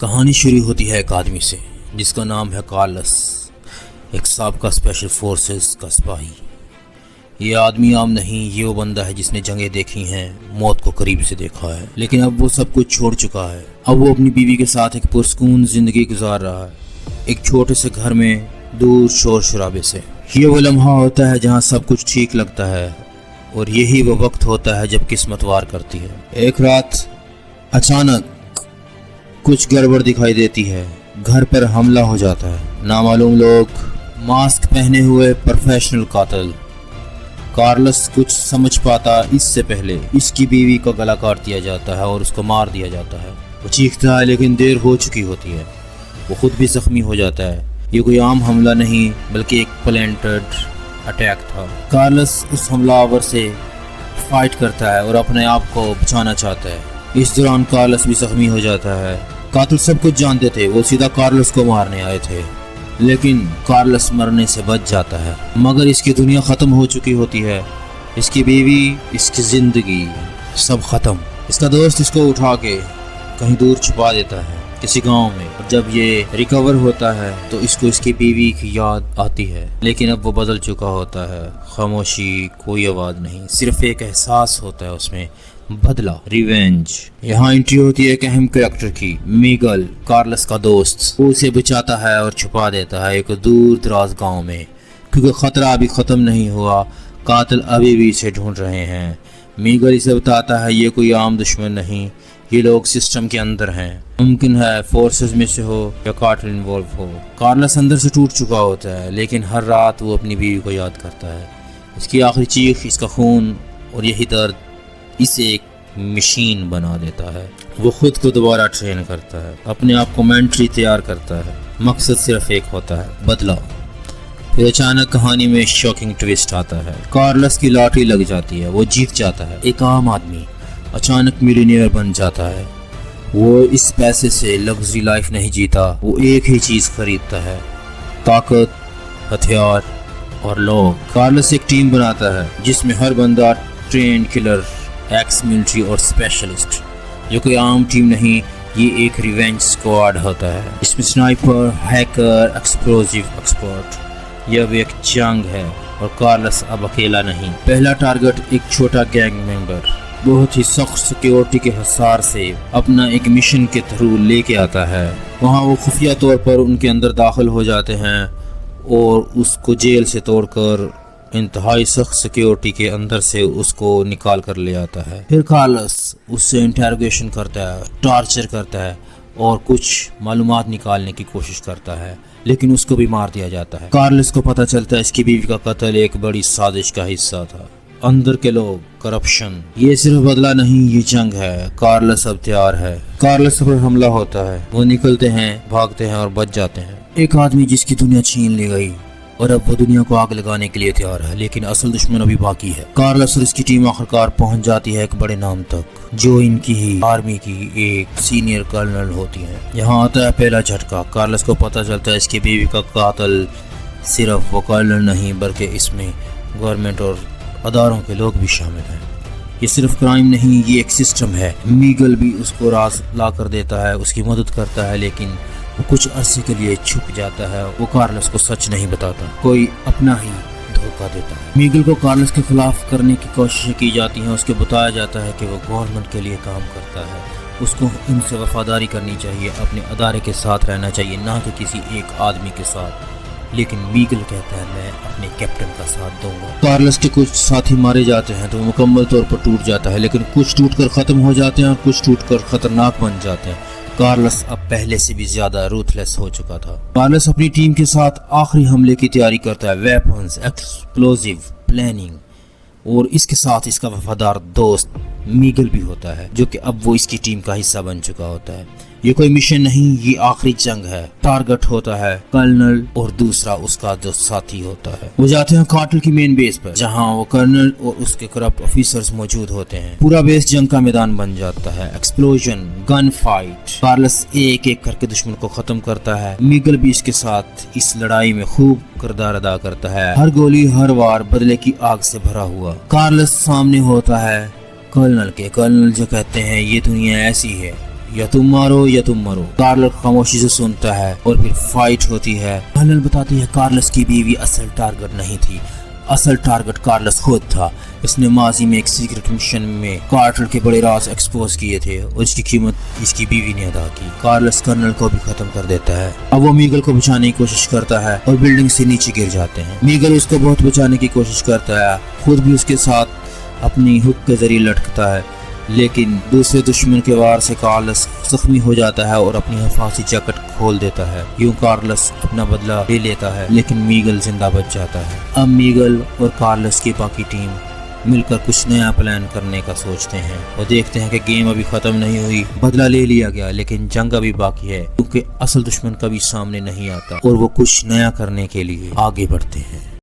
کہانی شروع ہوتی ہے ایک آدمی سے جس کا نام ہے کارلس، ایک سابقہ اسپیشل فورسز کا سپاہی۔ یہ آدمی عام نہیں، یہ وہ بندہ ہے جس نے جنگیں دیکھی ہیں، موت کو قریب سے دیکھا ہے، لیکن اب وہ سب کچھ چھوڑ چکا ہے۔ اب وہ اپنی بیوی کے ساتھ ایک پرسکون زندگی گزار رہا ہے، ایک چھوٹے سے گھر میں دور شور شرابے سے۔ یہ وہ لمحہ ہوتا ہے جہاں سب کچھ ٹھیک لگتا ہے، اور یہی وہ وقت ہوتا ہے جب قسمت وار کرتی ہے۔ ایک رات اچانک کچھ گڑبڑ دکھائی دیتی ہے، گھر پر حملہ ہو جاتا ہے۔ نامعلوم لوگ، ماسک پہنے ہوئے پروفیشنل قاتل۔ کارلس کچھ سمجھ پاتا اس سے پہلے اس کی بیوی کا گلا کاٹ دیا جاتا ہے اور اس کو مار دیا جاتا ہے۔ وہ چیختا ہے لیکن دیر ہو چکی ہوتی ہے، وہ خود بھی زخمی ہو جاتا ہے۔ یہ کوئی عام حملہ نہیں بلکہ ایک پلانٹڈ اٹیک تھا۔ کارلس اس حملہ آور سے فائٹ کرتا ہے اور اپنے آپ کو بچانا چاہتا ہے۔ اس دوران کارلس بھی زخمی ہو جاتا ہے۔ قاتل سب کچھ جانتے تھے، وہ سیدھا کارلس کو مارنے آئے تھے، لیکن کارلس مرنے سے بچ جاتا ہے۔ مگر اس کی دنیا ختم ہو چکی ہوتی ہے، اس کی بیوی، اس کی زندگی، سب ختم۔ اس کا دوست اس کو اٹھا کے کہیں دور چھپا دیتا ہے، کسی گاؤں میں۔ جب یہ ریکور ہوتا ہے تو اس کو اس کی بیوی کی یاد آتی ہے، لیکن اب وہ بدل چکا ہوتا ہے۔ خاموشی، کوئی آواز نہیں، صرف ایک احساس ہوتا ہے اس میں، بدلہ، ریونج۔ یہاں انٹری ہوتی ہے ایک اہم کریکٹر کی، میگل، کارلس کا دوست۔ وہ اسے بچاتا ہے اور چھپا دیتا ہے ایک دور دراز گاؤں میں، کیونکہ خطرہ ابھی ختم نہیں ہوا، قاتل ابھی بھی اسے ڈھونڈ رہے ہیں۔ میگل اسے بتاتا ہے یہ کوئی عام دشمن نہیں، یہ لوگ سسٹم کے اندر ہیں، ممکن ہے فورسز میں سے ہو یا قاتل انوالو ہو۔ کارلس اندر سے ٹوٹ چکا ہوتا ہے، لیکن ہر رات وہ اپنی بیوی کو یاد کرتا ہے۔ اس کی آخری چیخ، اس کا خون اور یہی درد اسے ایک مشین بنا دیتا ہے۔ وہ خود کو دوبارہ ٹرین کرتا ہے، اپنے آپ کو مینٹلی تیار کرتا ہے، مقصد صرف ایک ہوتا ہے، بدلہ۔ پھر اچانک کہانی میں شاکنگ ٹویسٹ آتا ہے۔ کارلس کی لاٹری لگ جاتی ہے، وہ جیت جاتا ہے۔ ایک عام آدمی اچانک ملینئر بن جاتا ہے۔ وہ اس پیسے سے لگژری لائف نہیں جیتا، وہ ایک ہی چیز خریدتا ہے، طاقت، ہتھیار اور لوگ۔ کارلس ایک ٹیم بناتا ہے جس میں ہر بندہ ٹرینڈ کلر، ایکس ملٹری اور اسپیشلسٹ۔ یہ کوئی عام ٹیم نہیں، یہ ایک ریونج سکواڈ ہوتا ہے۔ اس میں سنائپر، ہیکر، ایکسپلوزیو ایکسپرٹ۔ یہ اب ایک جنگ ہے اور کارلس اب اکیلا نہیں۔ پہلا ٹارگٹ ایک چھوٹا گینگ ممبر بہت ہی سخت سیکیورٹی کے حصار سے اپنا ایک مشن کے تھرو لے کے آتا ہے۔ وہاں وہ خفیہ طور پر ان کے اندر داخل ہو جاتے ہیں اور اس کو جیل سے توڑ کر انتہائی سخت سیکیورٹی کے اندر سے اس کو نکال کر لے آتا ہے۔ پھر کارلس اس سے انٹروگیشن کرتا ہے، ٹارچر کرتا ہے اور کچھ معلومات نکالنے کی کوشش کرتا ہے، لیکن اس کو بھی مار دیا جاتا ہے۔ کارلس کو پتہ چلتا ہے اس کی بیوی کا قتل ایک بڑی سازش کا حصہ تھا، اندر کے لوگ، کرپشن۔ یہ صرف بدلہ نہیں، یہ جنگ ہے۔ کارلس اب تیار ہے۔ کارلس پر حملہ ہوتا ہے، وہ نکلتے ہیں، بھاگتے ہیں اور بچ جاتے ہیں۔ ایک آدمی جس کی دنیا چھین لی گئی اور اب وہ دنیا کو آگ لگانے کے لیے تیار ہے، لیکن اصل دشمن ابھی باقی ہے۔ کارلس اور اس کی ٹیم آخرکار پہنچ جاتی ہے ایک بڑے نام تک، جو ان کی ہی آرمی کی ایک سینئر کرنل ہوتی ہے۔ یہاں آتا ہے پہلا جھٹکا۔ کارلس کو پتہ چلتا ہے اس کی بیوی کا قاتل صرف وہ کرنل نہیں بلکہ اس میں گورنمنٹ اور اداروں کے لوگ بھی شامل ہیں۔ یہ صرف کرائم نہیں، یہ ایک سسٹم ہے۔ میگل بھی اس کو راز لا کر دیتا ہے، اس کی مدد کرتا ہے، لیکن وہ کچھ عرصے کے لیے چھپ جاتا ہے۔ وہ کارلس کو سچ نہیں بتاتا، کوئی اپنا ہی دھوکہ دیتا ہے۔ میگل کو کارلس کے خلاف کرنے کی کوششیں کی جاتی ہیں، اس کو بتایا جاتا ہے کہ وہ گورنمنٹ کے لیے کام کرتا ہے، اس کو ان سے وفاداری کرنی چاہیے، اپنے ادارے کے ساتھ رہنا چاہیے، نہ کہ کسی ایک آدمی کے ساتھ۔ لیکن میگل کہتا ہے میں اپنے کیپٹن کا ساتھ دوں گا۔ کارلس کے کچھ ساتھی مارے جاتے ہیں تو وہ مکمل طور پر ٹوٹ جاتا ہے، لیکن کچھ ٹوٹ کر ختم ہو جاتے ہیں اور کچھ ٹوٹ کر خطرناک بن جاتے ہیں۔ کارلس اب پہلے سے بھی زیادہ روتھلیس ہو چکا تھا۔ کارلس اپنی ٹیم کے ساتھ آخری حملے کی تیاری کرتا ہے، ویپنز، ایکسپلوزیو، پلاننگ، اور اس کے ساتھ اس کا وفادار دوست میگل بھی ہوتا ہے، جو کہ اب وہ اس کی ٹیم کا حصہ بن چکا ہوتا ہے۔ یہ کوئی مشن نہیں، یہ آخری جنگ ہے۔ ٹارگٹ ہوتا ہے کرنل اور دوسرا اس کا جو ساتھی ہوتا ہے۔ وہ جاتے ہیں قاتل کی مین بیس پر، جہاں وہ کرنل اور اس کے کرپٹ آفیسرز موجود ہوتے ہیں۔ پورا بیس جنگ کا میدان بن جاتا ہے، ایکسپلوژن، گن فائٹ۔ کارلس ایک ایک کر کے دشمن کو ختم کرتا ہے۔ میگل بھی اس کے ساتھ اس لڑائی میں خوب کردار ادا کرتا ہے، ہر گولی، ہر وار بدلے کی آگ سے بھرا ہوا۔ کارلس سامنے ہوتا ہے کرنل کے، کرنل جو کہتے ہیں یہ دنیا ایسی ہے، یا تم مارو یا تم مرو۔ کارلس خاموشی سے سنتا ہے اور پھر فائٹ ہوتی ہے۔ ہیلن بتاتی ہے کارلس کی بیوی اصل ٹارگٹ نہیں تھی، اصل ٹارگٹ کارلس خود تھا۔ اس نے ماضی میں ایک سیکرٹ مشن میں کارٹر کے بڑے راز ایکسپوز کیے تھے اور اس کی قیمت اس کی بیوی نے ادا کی۔ کارلس کرنل کو بھی ختم کر دیتا ہے۔ اب وہ میگل کو بچانے کی کوشش کرتا ہے اور بلڈنگ سے نیچے گر جاتے ہیں۔ میگل اس کو بہت بچانے کی کوشش کرتا ہے، خود بھی اس کے ساتھ اپنی ہک کے ذریعے لٹکتا ہے، لیکن دوسرے دشمن کے وار سے کارلس زخمی ہو جاتا ہے اور اپنی حفاظتی جیکٹ کھول دیتا ہے۔ یوں کارلس اپنا بدلہ لے لیتا ہے، لیکن میگل زندہ بچ جاتا ہے۔ اب میگل اور کارلس کی باقی ٹیم مل کر کچھ نیا پلان کرنے کا سوچتے ہیں اور دیکھتے ہیں کہ گیم ابھی ختم نہیں ہوئی، بدلہ لے لیا گیا لیکن جنگ ابھی باقی ہے، کیونکہ اصل دشمن کبھی سامنے نہیں آتا اور وہ کچھ نیا کرنے کے لیے آگے بڑھتے ہیں۔